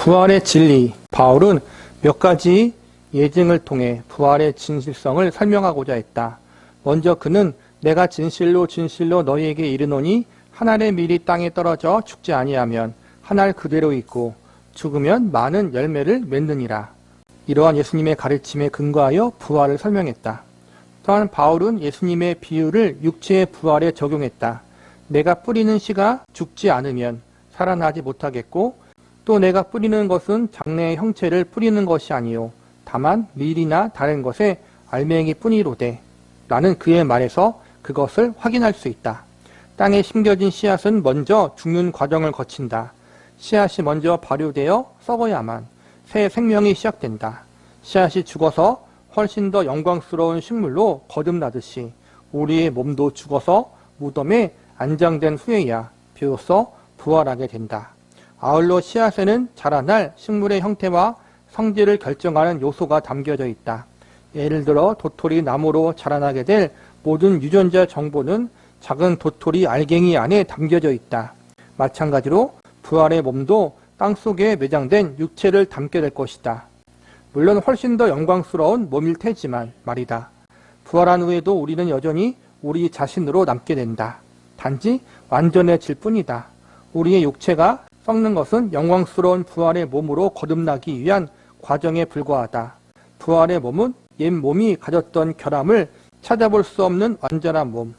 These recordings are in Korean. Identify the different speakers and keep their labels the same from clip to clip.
Speaker 1: 부활의 진리. 바울은 몇 가지 예증을 통해 부활의 진실성을 설명하고자 했다. 먼저 그는 내가 진실로 진실로 너희에게 이르노니 한 알의 밀이 땅에 떨어져 죽지 아니하면 한 알 그대로 있고 죽으면 많은 열매를 맺느니라. 이러한 예수님의 가르침에 근거하여 부활을 설명했다. 또한 바울은 예수님의 비유를 육체의 부활에 적용했다. 내가 뿌리는 씨가 죽지 않으면 살아나지 못하겠고 또 내가 뿌리는 것은 장래의 형체를 뿌리는 것이 아니요 다만 밀이나 다른 것의 알맹이뿐이로되 나는 그의 말에서 그것을 확인할 수 있다. 땅에 심겨진 씨앗은 먼저 죽는 과정을 거친다. 씨앗이 먼저 발효되어 썩어야만 새 생명이 시작된다. 씨앗이 죽어서 훨씬 더 영광스러운 식물로 거듭나듯이 우리의 몸도 죽어서 무덤에 안장된 후에야 비로소 부활하게 된다. 아울러 씨앗에는 자라날 식물의 형태와 성질을 결정하는 요소가 담겨져 있다. 예를 들어 도토리 나무로 자라나게 될 모든 유전자 정보는 작은 도토리 알갱이 안에 담겨져 있다. 마찬가지로 부활의 몸도 땅속에 매장된 육체를 담게 될 것이다. 물론 훨씬 더 영광스러운 몸일 테지만 말이다. 부활한 후에도 우리는 여전히 우리 자신으로 남게 된다. 단지 완전해질 뿐이다. 우리의 육체가 썩는 것은 영광스러운 부활의 몸으로 거듭나기 위한 과정에 불과하다. 부활의 몸은 옛 몸이 가졌던 결함을 찾아볼 수 없는 완전한 몸,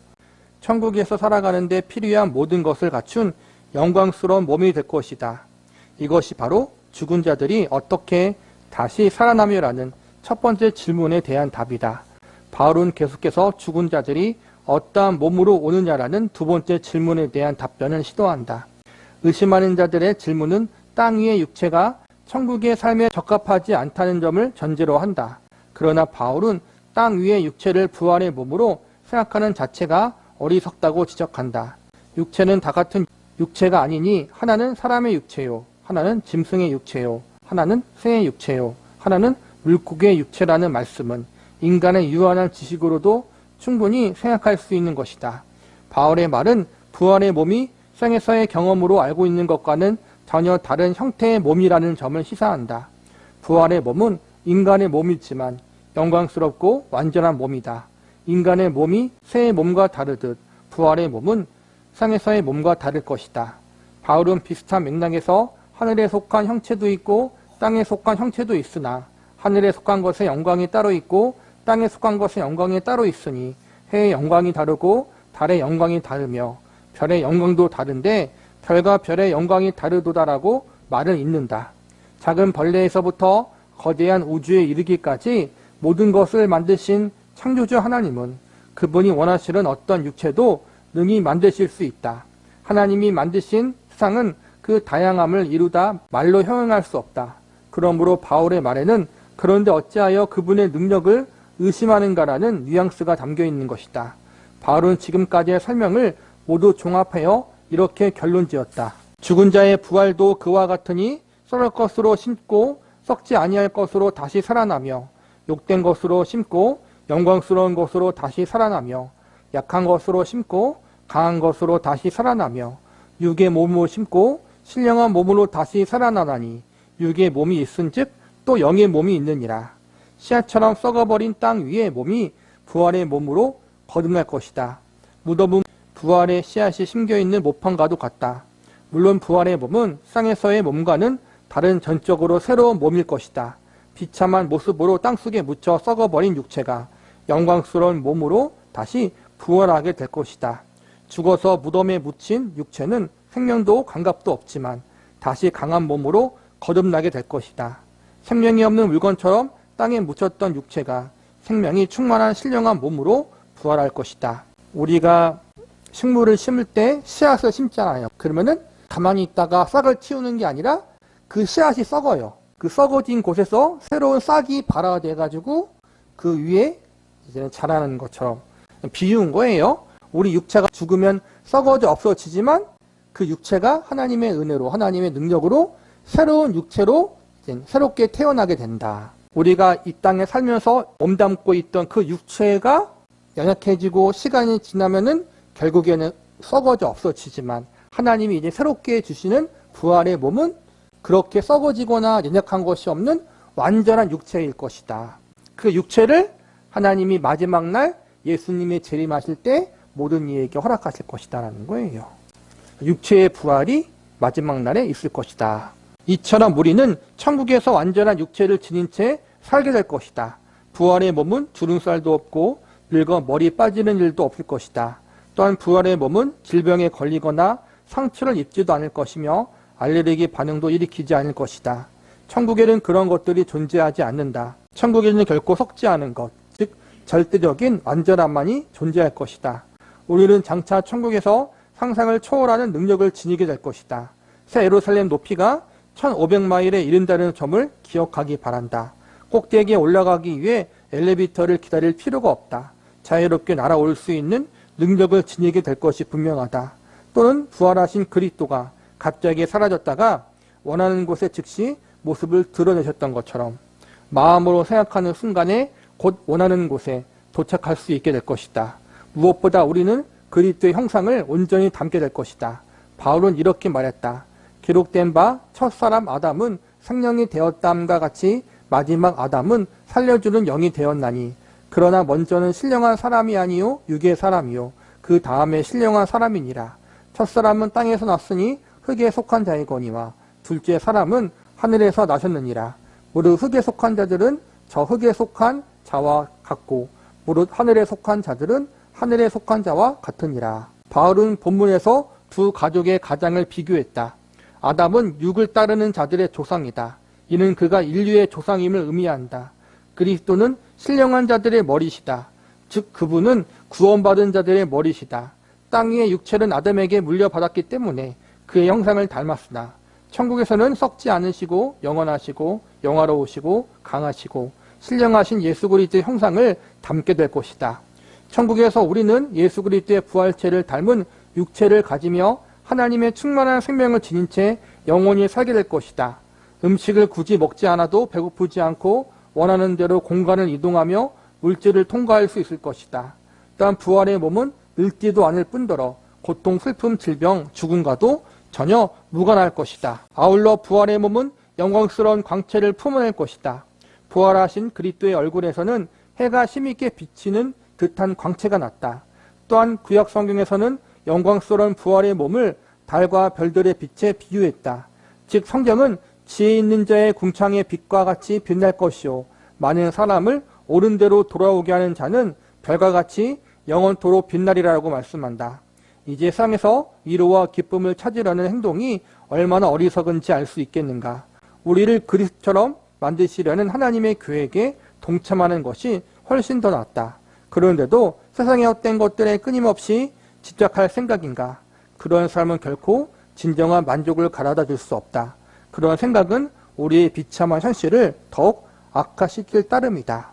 Speaker 1: 천국에서 살아가는데 필요한 모든 것을 갖춘 영광스러운 몸이 될 것이다. 이것이 바로 죽은 자들이 어떻게 다시 살아나며라는 첫 번째 질문에 대한 답이다. 바울은 계속해서 죽은 자들이 어떠한 몸으로 오느냐라는 두 번째 질문에 대한 답변을 시도한다. 의심하는 자들의 질문은 땅 위의 육체가 천국의 삶에 적합하지 않다는 점을 전제로 한다. 그러나 바울은 땅 위의 육체를 부활의 몸으로 생각하는 자체가 어리석다고 지적한다. 육체는 다 같은 육체가 아니니 하나는 사람의 육체요, 하나는 짐승의 육체요, 하나는 새의 육체요, 하나는 물고기의 육체라는 말씀은 인간의 유한한 지식으로도 충분히 생각할 수 있는 것이다. 바울의 말은 부활의 몸이 생에서의 경험으로 알고 있는 것과는 전혀 다른 형태의 몸이라는 점을 시사한다. 부활의 몸은 인간의 몸이지만 영광스럽고 완전한 몸이다. 인간의 몸이 새의 몸과 다르듯 부활의 몸은 생에서의 몸과 다를 것이다. 바울은 비슷한 맥락에서 하늘에 속한 형체도 있고 땅에 속한 형체도 있으나 하늘에 속한 것의 영광이 따로 있고 땅에 속한 것의 영광이 따로 있으니 해의 영광이 다르고 달의 영광이 다르며 별의 영광도 다른데 별과 별의 영광이 다르도다라고 말을 잇는다. 작은 벌레에서부터 거대한 우주에 이르기까지 모든 것을 만드신 창조주 하나님은 그분이 원하시는 어떤 육체도 능히 만드실 수 있다. 하나님이 만드신 세상은 그 다양함을 이루다 말로 형용할 수 없다. 그러므로 바울의 말에는 그런데 어찌하여 그분의 능력을 의심하는가라는 뉘앙스가 담겨 있는 것이다. 바울은 지금까지의 설명을 모두 종합하여 이렇게 결론지었다. 죽은 자의 부활도 그와 같으니 썩을 것으로 심고 썩지 아니할 것으로 다시 살아나며 욕된 것으로 심고 영광스러운 것으로 다시 살아나며 약한 것으로 심고 강한 것으로 다시 살아나며 육의 몸으로 심고 신령한 몸으로 다시 살아나나니 육의 몸이 있은즉 또 영의 몸이 있느니라. 씨앗처럼 썩어버린 땅 위의 몸이 부활의 몸으로 거듭날 것이다. 무덤은 부활의 씨앗이 심겨있는 모판과도 같다. 물론 부활의 몸은 땅에서의 몸과는 다른 전적으로 새로운 몸일 것이다. 비참한 모습으로 땅속에 묻혀 썩어버린 육체가 영광스러운 몸으로 다시 부활하게 될 것이다. 죽어서 무덤에 묻힌 육체는 생명도 감각도 없지만 다시 강한 몸으로 거듭나게 될 것이다. 생명이 없는 물건처럼 땅에 묻혔던 육체가 생명이 충만한 신령한 몸으로 부활할 것이다. 우리가 식물을 심을 때 씨앗을 심잖아요. 그러면은 가만히 있다가 싹을 틔우는 게 아니라 그 씨앗이 썩어요. 그 썩어진 곳에서 새로운 싹이 발화돼가지고 그 위에 이제 자라는 것처럼 비유인 거예요. 우리 육체가 죽으면 썩어져 없어지지만 그 육체가 하나님의 은혜로 하나님의 능력으로 새로운 육체로 이제 새롭게 태어나게 된다. 우리가 이 땅에 살면서 몸담고 있던 그 육체가 연약해지고 시간이 지나면은 결국에는 썩어져 없어지지만 하나님이 이제 새롭게 주시는 부활의 몸은 그렇게 썩어지거나 연약한 것이 없는 완전한 육체일 것이다. 그 육체를 하나님이 마지막 날 예수님의 재림하실 때 모든 이에게 허락하실 것이다 라는 거예요. 육체의 부활이 마지막 날에 있을 것이다. 이처럼 우리는 천국에서 완전한 육체를 지닌 채 살게 될 것이다. 부활의 몸은 주름살도 없고 늙어 머리 빠지는 일도 없을 것이다. 또한 부활의 몸은 질병에 걸리거나 상처를 입지도 않을 것이며 알레르기 반응도 일으키지 않을 것이다. 천국에는 그런 것들이 존재하지 않는다. 천국에는 결코 썩지 않은 것, 즉 절대적인 완전함만이 존재할 것이다. 우리는 장차 천국에서 상상을 초월하는 능력을 지니게 될 것이다. 새 예루살렘 높이가 1500마일에 이른다는 점을 기억하기 바란다. 꼭대기에 올라가기 위해 엘리베이터를 기다릴 필요가 없다. 자유롭게 날아올 수 있는 능력을 지니게 될 것이 분명하다. 또는 부활하신 그리스도가 갑자기 사라졌다가 원하는 곳에 즉시 모습을 드러내셨던 것처럼 마음으로 생각하는 순간에 곧 원하는 곳에 도착할 수 있게 될 것이다. 무엇보다 우리는 그리스도의 형상을 온전히 담게 될 것이다. 바울은 이렇게 말했다. 기록된 바 첫사람 아담은 생명이 되었다함과 같이 마지막 아담은 살려주는 영이 되었나니 그러나 먼저는 신령한 사람이 아니요 육의 사람이요 그 다음에 신령한 사람이니라. 첫사람은 땅에서 났으니 흙에 속한 자이거니와 둘째 사람은 하늘에서 나셨느니라. 무릇 흙에 속한 자들은 저 흙에 속한 자와 같고 무릇 하늘에 속한 자들은 하늘에 속한 자와 같으니라. 바울은 본문에서 두 가족의 가장을 비교했다. 아담은 육을 따르는 자들의 조상이다. 이는 그가 인류의 조상임을 의미한다. 그리스도는 신령한 자들의 머리시다. 즉 그분은 구원받은 자들의 머리시다. 땅 위의 육체는 아담에게 물려받았기 때문에 그의 형상을 닮았으나 천국에서는 썩지 않으시고 영원하시고 영화로우시고 강하시고 신령하신 예수 그리스도의 형상을 담게 될 것이다. 천국에서 우리는 예수 그리스도의 부활체를 닮은 육체를 가지며 하나님의 충만한 생명을 지닌 채 영원히 살게 될 것이다. 음식을 굳이 먹지 않아도 배고프지 않고 원하는 대로 공간을 이동하며 물질을 통과할 수 있을 것이다. 또한 부활의 몸은 늙지도 않을 뿐더러 고통, 슬픔, 질병, 죽음과도 전혀 무관할 것이다. 아울러 부활의 몸은 영광스러운 광채를 품어낼 것이다. 부활하신 그리스도의 얼굴에서는 해가 힘있게 비치는 듯한 광채가 났다. 또한 구약 성경에서는 영광스러운 부활의 몸을 달과 별들의 빛에 비유했다. 즉 성경은 지혜 있는 자의 궁창의 빛과 같이 빛날 것이요 많은 사람을 옳은 대로 돌아오게 하는 자는 별과 같이 영원토록 빛나리라고 말씀한다. 이제 세상에서 위로와 기쁨을 찾으려는 행동이 얼마나 어리석은지 알 수 있겠는가. 우리를 그리스도처럼 만드시려는 하나님의 계획에 동참하는 것이 훨씬 더 낫다. 그런데도 세상의 헛된 것들에 끊임없이 집착할 생각인가. 그런 삶은 결코 진정한 만족을 가져다 줄 수 없다. 그런 생각은 우리의 비참한 현실을 더욱 악화시킬 따름이다.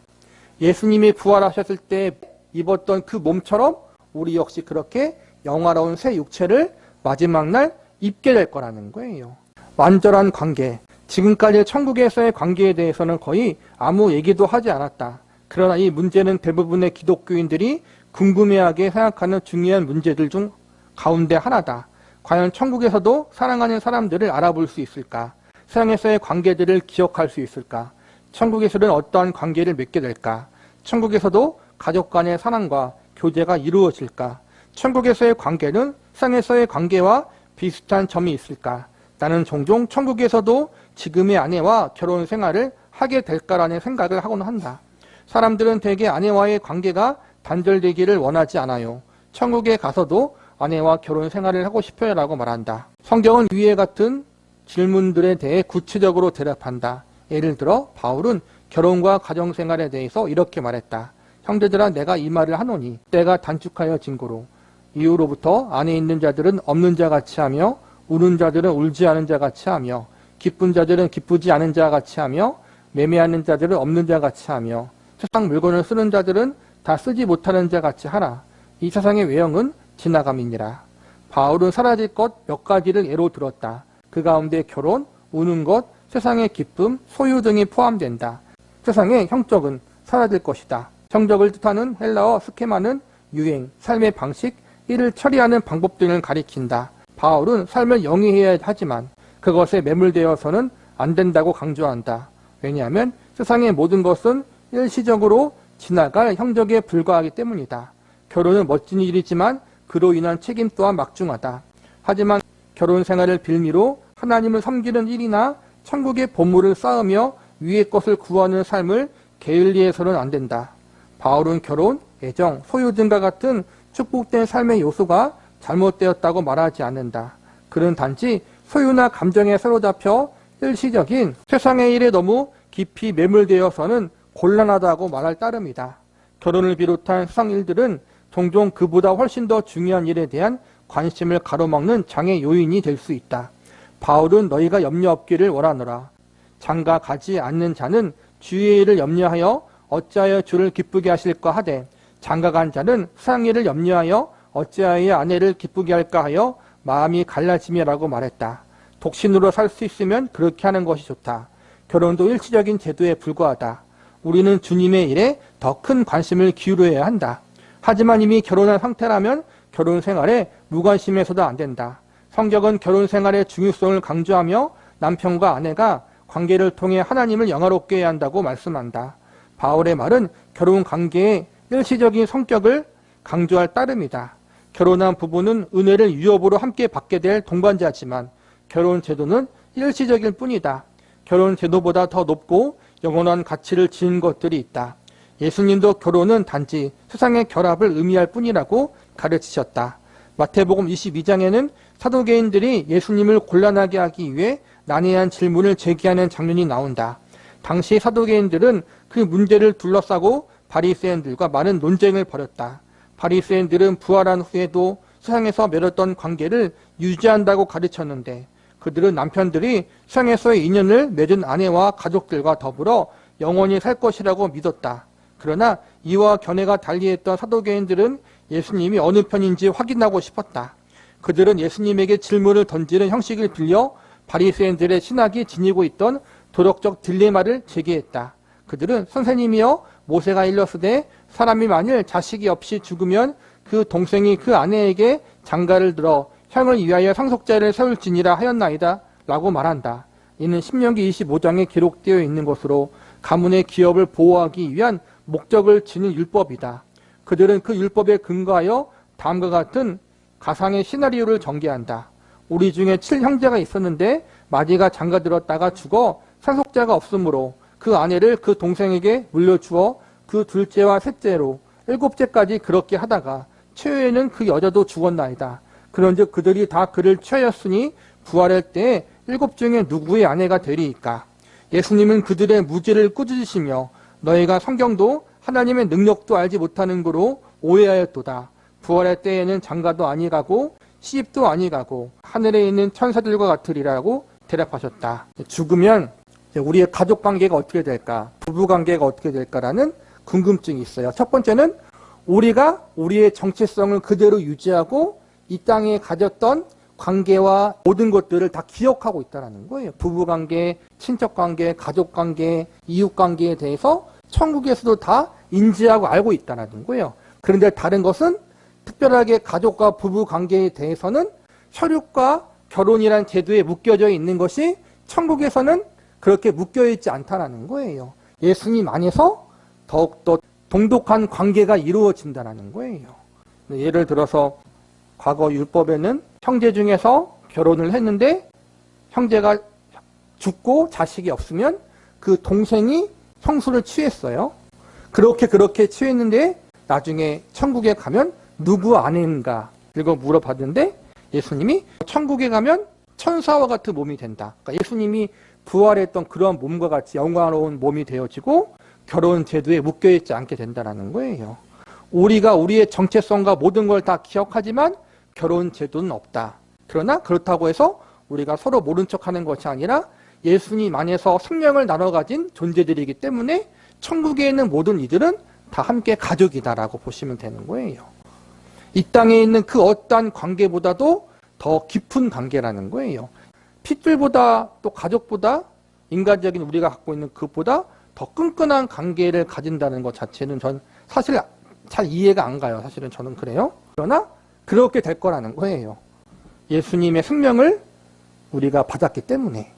Speaker 1: 예수님이 부활하셨을 때 입었던 그 몸처럼 우리 역시 그렇게 영화로운 새 육체를 마지막 날 입게 될 거라는 거예요. 완전한 관계. 지금까지 천국에서의 관계에 대해서는 거의 아무 얘기도 하지 않았다. 그러나 이 문제는 대부분의 기독교인들이 궁금해하게 생각하는 중요한 문제들 중 가운데 하나다. 과연 천국에서도 사랑하는 사람들을 알아볼 수 있을까? 세상에서의 관계들을 기억할 수 있을까? 천국에서는 어떠한 관계를 맺게 될까? 천국에서도 가족 간의 사랑과 교제가 이루어질까? 천국에서의 관계는 세상에서의 관계와 비슷한 점이 있을까? 나는 종종 천국에서도 지금의 아내와 결혼 생활을 하게 될까라는 생각을 하곤 한다. 사람들은 대개 아내와의 관계가 단절되기를 원하지 않아요. 천국에 가서도 아내와 결혼 생활을 하고 싶어요 라고 말한다. 성경은 위에 같은 질문들에 대해 구체적으로 대답한다. 예를 들어 바울은 결혼과 가정생활에 대해서 이렇게 말했다. 형제들아 내가 이 말을 하노니 때가 단축하여 진고로 이후로부터 안에 있는 자들은 없는 자같이 하며 우는 자들은 울지 않은 자같이 하며 기쁜 자들은 기쁘지 않은 자같이 하며 매매하는 자들은 없는 자같이 하며 세상 물건을 쓰는 자들은 다 쓰지 못하는 자같이 하라. 이 세상의 외형은 지나감이니라. 바울은 사라질 것 몇 가지를 예로 들었다. 그 가운데 결혼, 우는 것, 세상의 기쁨, 소유 등이 포함된다. 세상의 형적은 사라질 것이다. 형적을 뜻하는 헬라어 스케마는 유행, 삶의 방식, 이를 처리하는 방법 등을 가리킨다. 바울은 삶을 영위해야 하지만 그것에 매몰되어서는 안 된다고 강조한다. 왜냐하면 세상의 모든 것은 일시적으로 지나갈 형적에 불과하기 때문이다. 결혼은 멋진 일이지만 그로 인한 책임 또한 막중하다. 하지만 결혼 생활을 빌미로 하나님을 섬기는 일이나 천국의 보물을 쌓으며 위의 것을 구하는 삶을 게을리해서는 안 된다. 바울은 결혼, 애정, 소유 등과 같은 축복된 삶의 요소가 잘못되었다고 말하지 않는다. 그는 단지 소유나 감정에 사로잡혀 일시적인 세상의 일에 너무 깊이 매몰되어서는 곤란하다고 말할 따름이다. 결혼을 비롯한 세상 일들은 종종 그보다 훨씬 더 중요한 일에 대한 관심을 가로막는 장애 요인이 될 수 있다. 바울은 너희가 염려 없기를 원하노라. 장가 가지 않는 자는 주의 일을 염려하여 어찌하여 주를 기쁘게 하실까 하되 장가 간 자는 세상 일을 염려하여 어찌하여 아내를 기쁘게 할까 하여 마음이 갈라짐이라고 말했다. 독신으로 살 수 있으면 그렇게 하는 것이 좋다. 결혼도 일시적인 제도에 불과하다. 우리는 주님의 일에 더 큰 관심을 기울여야 한다. 하지만 이미 결혼한 상태라면 결혼 생활에 무관심해서도 안 된다. 성경은 결혼 생활의 중요성을 강조하며 남편과 아내가 관계를 통해 하나님을 영화롭게 해야 한다고 말씀한다. 바울의 말은 결혼 관계의 일시적인 성격을 강조할 따름이다. 결혼한 부부는 은혜를 유업으로 함께 받게 될 동반자지만 결혼 제도는 일시적일 뿐이다. 결혼 제도보다 더 높고 영원한 가치를 지닌 것들이 있다. 예수님도 결혼은 단지 세상의 결합을 의미할 뿐이라고 가르치셨다. 마태복음 22장에는 사두개인들이 예수님을 곤란하게 하기 위해 난해한 질문을 제기하는 장면이 나온다. 당시 사두개인들은 그 문제를 둘러싸고 바리새인들과 많은 논쟁을 벌였다. 바리새인들은 부활한 후에도 세상에서 맺었던 관계를 유지한다고 가르쳤는데 그들은 남편들이 세상에서의 인연을 맺은 아내와 가족들과 더불어 영원히 살 것이라고 믿었다. 그러나 이와 견해가 달리했던 사두개인들은 예수님이 어느 편인지 확인하고 싶었다. 그들은 예수님에게 질문을 던지는 형식을 빌려 바리새인들의 신학이 지니고 있던 도덕적 딜레마를 제기했다. 그들은 선생님이여 모세가 일렀으되 사람이 만일 자식이 없이 죽으면 그 동생이 그 아내에게 장가를 들어 형을 위하여 상속자를 세울지니라 하였나이다 라고 말한다. 이는 신명기 25장에 기록되어 있는 것으로 가문의 기업을 보호하기 위한 목적을 지닌 율법이다. 그들은 그 율법에 근거하여 다음과 같은 가상의 시나리오를 전개한다. 우리 중에 7형제가 있었는데 마디가 장가들었다가 죽어 상속자가 없으므로 그 아내를 그 동생에게 물려주어 그 둘째와 셋째로 7째까지 그렇게 하다가 최후에는 그 여자도 죽었나이다. 그런즉 그들이 다 그를 취하였으니 부활할 때에 7 중에 누구의 아내가 되리이까. 예수님은 그들의 무죄를 꾸짖으시며 너희가 성경도 하나님의 능력도 알지 못하는 거로 오해하였도다. 부활할 때에는 장가도 아니가고 시집도 아니가고 하늘에 있는 천사들과 같으리라고 대답하셨다. 죽으면 우리의 가족관계가 어떻게 될까, 부부관계가 어떻게 될까라는 궁금증이 있어요. 첫 번째는 우리가 우리의 정체성을 그대로 유지하고 이 땅에 가졌던 관계와 모든 것들을 다 기억하고 있다는 거예요. 부부관계, 친척관계, 가족관계, 이웃관계에 대해서 천국에서도 다 인지하고 알고 있다는 거예요. 그런데 다른 것은 특별하게 가족과 부부관계에 대해서는 혈육과 결혼이란 제도에 묶여져 있는 것이 천국에서는 그렇게 묶여있지 않다는 거예요. 예수님 안에서 더욱더 동독한 관계가 이루어진다는 거예요. 예를 들어서 과거 율법에는 형제 중에서 결혼을 했는데 형제가 죽고 자식이 없으면 그 동생이 형수를 취했어요. 그렇게 취했는데 나중에 천국에 가면 누구 아내인가 이거 물어봤는데 예수님이 천국에 가면 천사와 같은 몸이 된다. 그러니까 예수님이 부활했던 그러한 몸과 같이 영광로운 몸이 되어지고 결혼 제도에 묶여있지 않게 된다는 거예요. 우리가 우리의 정체성과 모든 걸 다 기억하지만 결혼 제도는 없다. 그러나 그렇다고 해서 우리가 서로 모른 척하는 것이 아니라 예수님 안에서 생명을 나눠 가진 존재들이기 때문에 천국에 있는 모든 이들은 다 함께 가족이다라고 보시면 되는 거예요. 이 땅에 있는 그 어떠한 관계보다도 더 깊은 관계라는 거예요. 핏줄보다 또 가족보다 인간적인 우리가 갖고 있는 그보다 더 끈끈한 관계를 가진다는 것 자체는 전 사실 잘 이해가 안 가요. 사실은 저는 그래요. 그러나 그렇게 될 거라는 거예요. 예수님의 생명을 우리가 받았기 때문에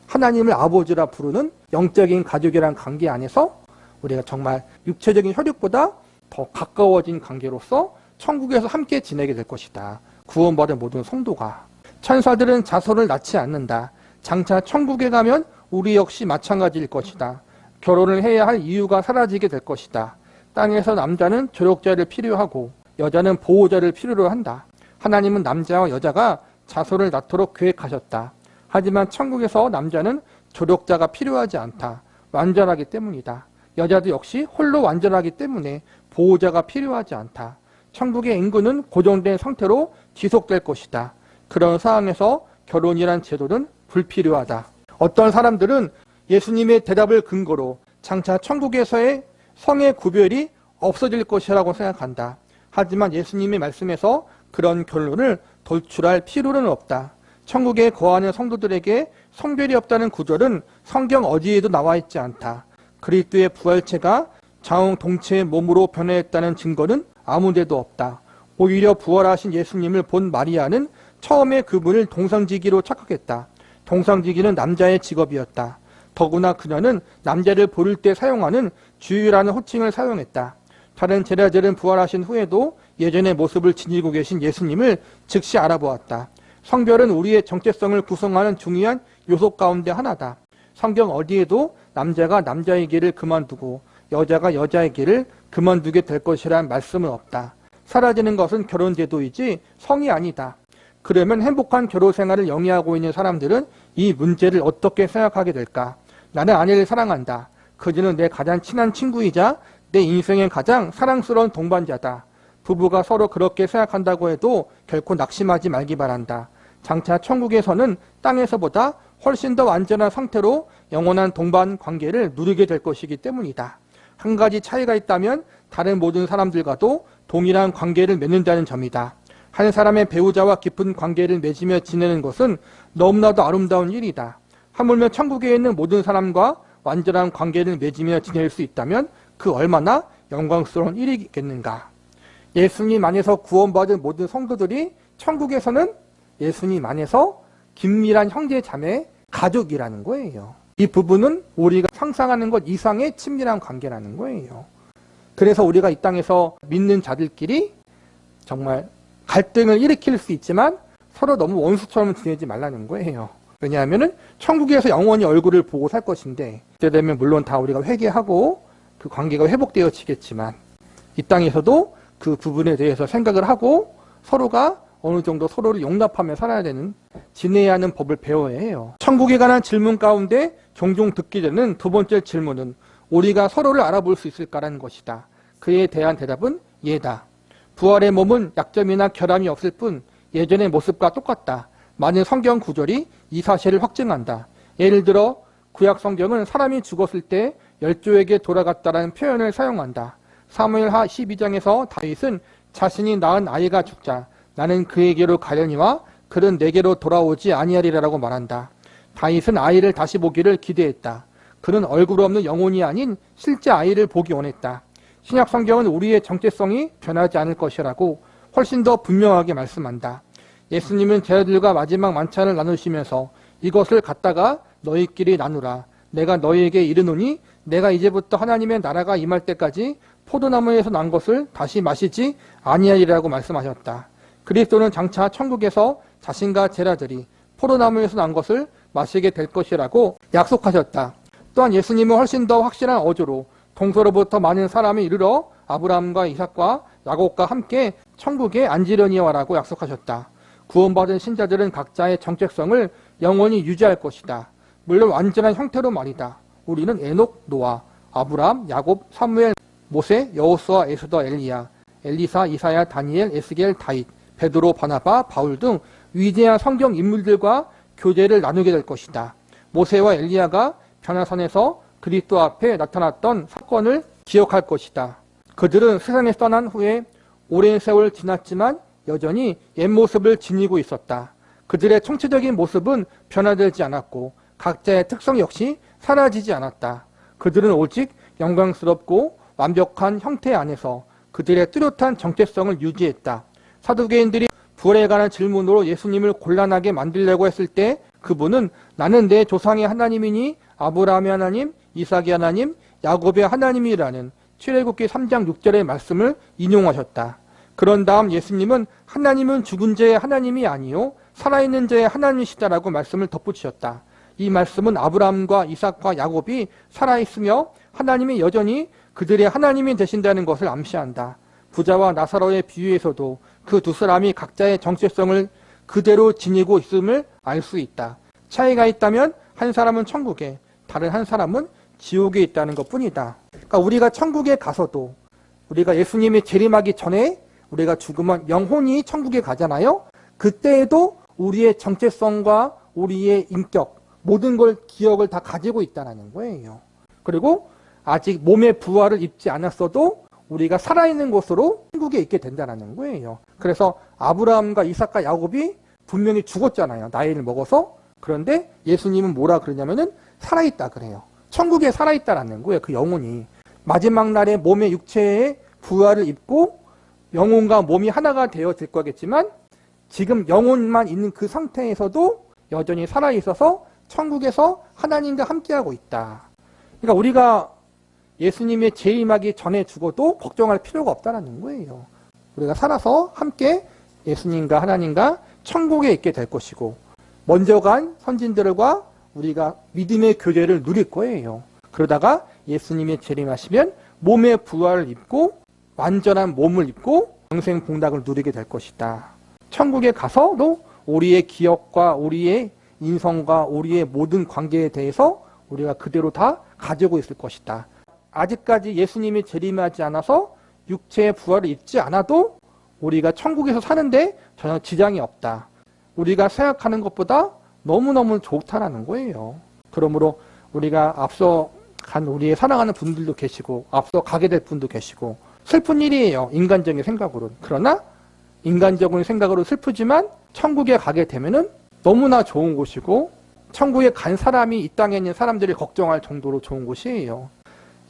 Speaker 1: 하나님을 아버지라 부르는 영적인 가족이란 관계 안에서 우리가 정말 육체적인 혈육보다 더 가까워진 관계로서 천국에서 함께 지내게 될 것이다. 구원받은 모든 성도가. 천사들은 자손을 낳지 않는다. 장차 천국에 가면 우리 역시 마찬가지일 것이다. 결혼을 해야 할 이유가 사라지게 될 것이다. 땅에서 남자는 조력자를 필요하고 여자는 보호자를 필요로 한다. 하나님은 남자와 여자가 자손을 낳도록 계획하셨다. 하지만 천국에서 남자는 조력자가 필요하지 않다. 완전하기 때문이다. 여자도 역시 홀로 완전하기 때문에 보호자가 필요하지 않다. 천국의 인구는 고정된 상태로 지속될 것이다. 그런 상황에서 결혼이란 제도는 불필요하다. 어떤 사람들은 예수님의 대답을 근거로 장차 천국에서의 성의 구별이 없어질 것이라고 생각한다. 하지만 예수님의 말씀에서 그런 결론을 돌출할 필요는 없다. 천국에 거하는 성도들에게 성별이 없다는 구절은 성경 어디에도 나와 있지 않다. 그리스도의 부활체가 자웅동체의 몸으로 변화했다는 증거는 아무데도 없다. 오히려 부활하신 예수님을 본 마리아는 처음에 그분을 동상지기로 착각했다. 동상지기는 남자의 직업이었다. 더구나 그녀는 남자를 부를 때 사용하는 주유라는 호칭을 사용했다. 다른 제자들은 부활하신 후에도 예전의 모습을 지니고 계신 예수님을 즉시 알아보았다. 성별은 우리의 정체성을 구성하는 중요한 요소 가운데 하나다. 성경 어디에도 남자가 남자의 길을 그만두고 여자가 여자의 길을 그만두게 될 것이란 말씀은 없다. 사라지는 것은 결혼제도이지 성이 아니다. 그러면 행복한 결혼 생활을 영위하고 있는 사람들은 이 문제를 어떻게 생각하게 될까? 나는 아내를 사랑한다. 그녀는 내 가장 친한 친구이자 내 인생의 가장 사랑스러운 동반자다. 부부가 서로 그렇게 생각한다고 해도 결코 낙심하지 말기 바란다. 장차 천국에서는 땅에서보다 훨씬 더 완전한 상태로 영원한 동반 관계를 누리게 될 것이기 때문이다. 한 가지 차이가 있다면 다른 모든 사람들과도 동일한 관계를 맺는다는 점이다. 한 사람의 배우자와 깊은 관계를 맺으며 지내는 것은 너무나도 아름다운 일이다. 하물며 천국에 있는 모든 사람과 완전한 관계를 맺으며 지낼 수 있다면 그 얼마나 영광스러운 일이겠는가. 예수님 안에서 구원받은 모든 성도들이 천국에서는 예수님 안에서 긴밀한 형제 자매 가족이라는 거예요. 이 부분은 우리가 상상하는 것 이상의 친밀한 관계라는 거예요. 그래서 우리가 이 땅에서 믿는 자들끼리 정말 갈등을 일으킬 수 있지만 서로 너무 원수처럼 지내지 말라는 거예요. 왜냐하면 천국에서 영원히 얼굴을 보고 살 것인데 그때 되면 물론 다 우리가 회개하고 그 관계가 회복되어지겠지만 이 땅에서도 그 부분에 대해서 생각을 하고 서로가 어느 정도 서로를 용납하며 살아야 되는, 지내야 하는 법을 배워야 해요. 천국에 관한 질문 가운데 종종 듣게 되는 두 번째 질문은 우리가 서로를 알아볼 수 있을까라는 것이다. 그에 대한 대답은 예다. 부활의 몸은 약점이나 결함이 없을 뿐 예전의 모습과 똑같다. 많은 성경 구절이 이 사실을 확증한다. 예를 들어 구약 성경은 사람이 죽었을 때 열조에게 돌아갔다라는 표현을 사용한다. 사무엘하 12장에서 다윗은 자신이 낳은 아이가 죽자 나는 그에게로 가려니와 그는 내게로 돌아오지 아니하리라라고 말한다. 다윗은 아이를 다시 보기를 기대했다. 그는 얼굴 없는 영혼이 아닌 실제 아이를 보기 원했다. 신약 성경은 우리의 정체성이 변하지 않을 것이라고 훨씬 더 분명하게 말씀한다. 예수님은 제자들과 마지막 만찬을 나누시면서 이것을 갖다가 너희끼리 나누라. 내가 너희에게 이르노니 내가 이제부터 하나님의 나라가 임할 때까지 포도나무에서 난 것을 다시 마시지 아니하리라고 말씀하셨다. 그리스도는 장차 천국에서 자신과 제자들이 포도나무에서 난 것을 마시게 될 것이라고 약속하셨다. 또한 예수님은 훨씬 더 확실한 어조로 동서로부터 많은 사람이 이르러 아브라함과 이삭과 야곱과 함께 천국에 앉으려니와라고 약속하셨다. 구원받은 신자들은 각자의 정체성을 영원히 유지할 것이다. 물론 완전한 형태로 말이다. 우리는 에녹, 노아, 아브라함, 야곱, 사무엘, 모세, 여호수아, 에스더, 엘리야, 엘리사, 이사야, 다니엘, 에스겔, 다윗, 베드로, 바나바, 바울 등 위대한 성경 인물들과 교제를 나누게 될 것이다. 모세와 엘리야가 변화산에서 그리스도 앞에 나타났던 사건을 기억할 것이다. 그들은 세상에서 떠난 후에 오랜 세월 지났지만 여전히 옛 모습을 지니고 있었다. 그들의 총체적인 모습은 변화되지 않았고 각자의 특성 역시 사라지지 않았다. 그들은 오직 영광스럽고 완벽한 형태 안에서 그들의 뚜렷한 정체성을 유지했다. 사두개인들이 부활에 관한 질문으로 예수님을 곤란하게 만들려고 했을 때 그분은 나는 내 조상의 하나님이니 아브라함의 하나님, 이삭의 하나님, 야곱의 하나님이라는 출애굽기 3장 6절의 말씀을 인용하셨다. 그런 다음 예수님은 하나님은 죽은 자의 하나님이 아니요 살아있는 자의 하나님이시다라고 말씀을 덧붙이셨다. 이 말씀은 아브라함과 이삭과 야곱이 살아있으며 하나님이 여전히 그들의 하나님이 되신다는 것을 암시한다. 부자와 나사로의 비유에서도 그 두 사람이 각자의 정체성을 그대로 지니고 있음을 알 수 있다. 차이가 있다면 한 사람은 천국에, 다른 한 사람은 지옥에 있다는 것뿐이다. 그러니까 우리가 천국에 가서도 우리가 예수님이 재림하기 전에 우리가 죽으면 영혼이 천국에 가잖아요. 그때에도 우리의 정체성과 우리의 인격, 모든 걸 기억을 다 가지고 있다는 거예요. 그리고 아직 몸의 부활을 입지 않았어도 우리가 살아있는 곳으로 천국에 있게 된다는 거예요. 그래서 아브라함과 이삭과 야곱이 분명히 죽었잖아요. 나이를 먹어서. 그런데 예수님은 뭐라 그러냐면은 살아있다 그래요. 천국에 살아있다라는 거예요. 그 영혼이. 마지막 날에 몸의 육체의 부활을 입고 영혼과 몸이 하나가 되어질 거겠지만 지금 영혼만 있는 그 상태에서도 여전히 살아있어서 천국에서 하나님과 함께하고 있다. 그러니까 우리가 예수님의 재림하기 전에 죽어도 걱정할 필요가 없다는 거예요. 우리가 살아서 함께 예수님과 하나님과 천국에 있게 될 것이고 먼저 간 선진들과 우리가 믿음의 교제를 누릴 거예요. 그러다가 예수님의 재림하시면 몸의 부활을 입고 완전한 몸을 입고 영생 복락을 누리게 될 것이다. 천국에 가서도 우리의 기억과 우리의 인성과 우리의 모든 관계에 대해서 우리가 그대로 다 가지고 있을 것이다. 아직까지 예수님이 재림하지 않아서 육체의 부활을 입지 않아도 우리가 천국에서 사는데 전혀 지장이 없다. 우리가 생각하는 것보다 너무너무 좋다라는 거예요. 그러므로 우리가 앞서 간 우리의 사랑하는 분들도 계시고 앞서 가게 될 분도 계시고 슬픈 일이에요. 인간적인 생각으로는. 그러나 인간적인 생각으로 슬프지만 천국에 가게 되면은 너무나 좋은 곳이고 천국에 간 사람이 이 땅에 있는 사람들이 걱정할 정도로 좋은 곳이에요.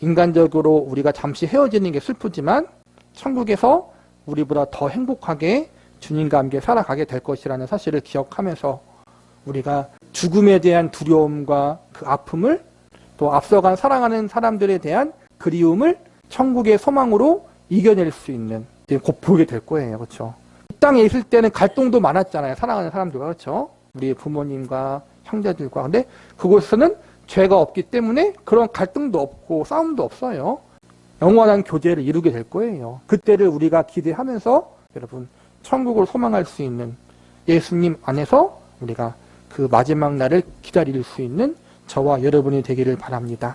Speaker 1: 인간적으로 우리가 잠시 헤어지는 게 슬프지만 천국에서 우리보다 더 행복하게 주님과 함께 살아가게 될 것이라는 사실을 기억하면서 우리가 죽음에 대한 두려움과 그 아픔을 또 앞서간 사랑하는 사람들에 대한 그리움을 천국의 소망으로 이겨낼 수 있는 곧 보게 될 거예요. 그렇죠? 이 땅에 있을 때는 갈등도 많았잖아요. 사랑하는 사람들과. 그렇죠? 우리 부모님과 형제들과. 근데 그곳에서는 죄가 없기 때문에 그런 갈등도 없고 싸움도 없어요. 영원한 교제를 이루게 될 거예요. 그때를 우리가 기대하면서 여러분 천국을 소망할 수 있는 예수님 안에서 우리가 그 마지막 날을 기다릴 수 있는 저와 여러분이 되기를 바랍니다.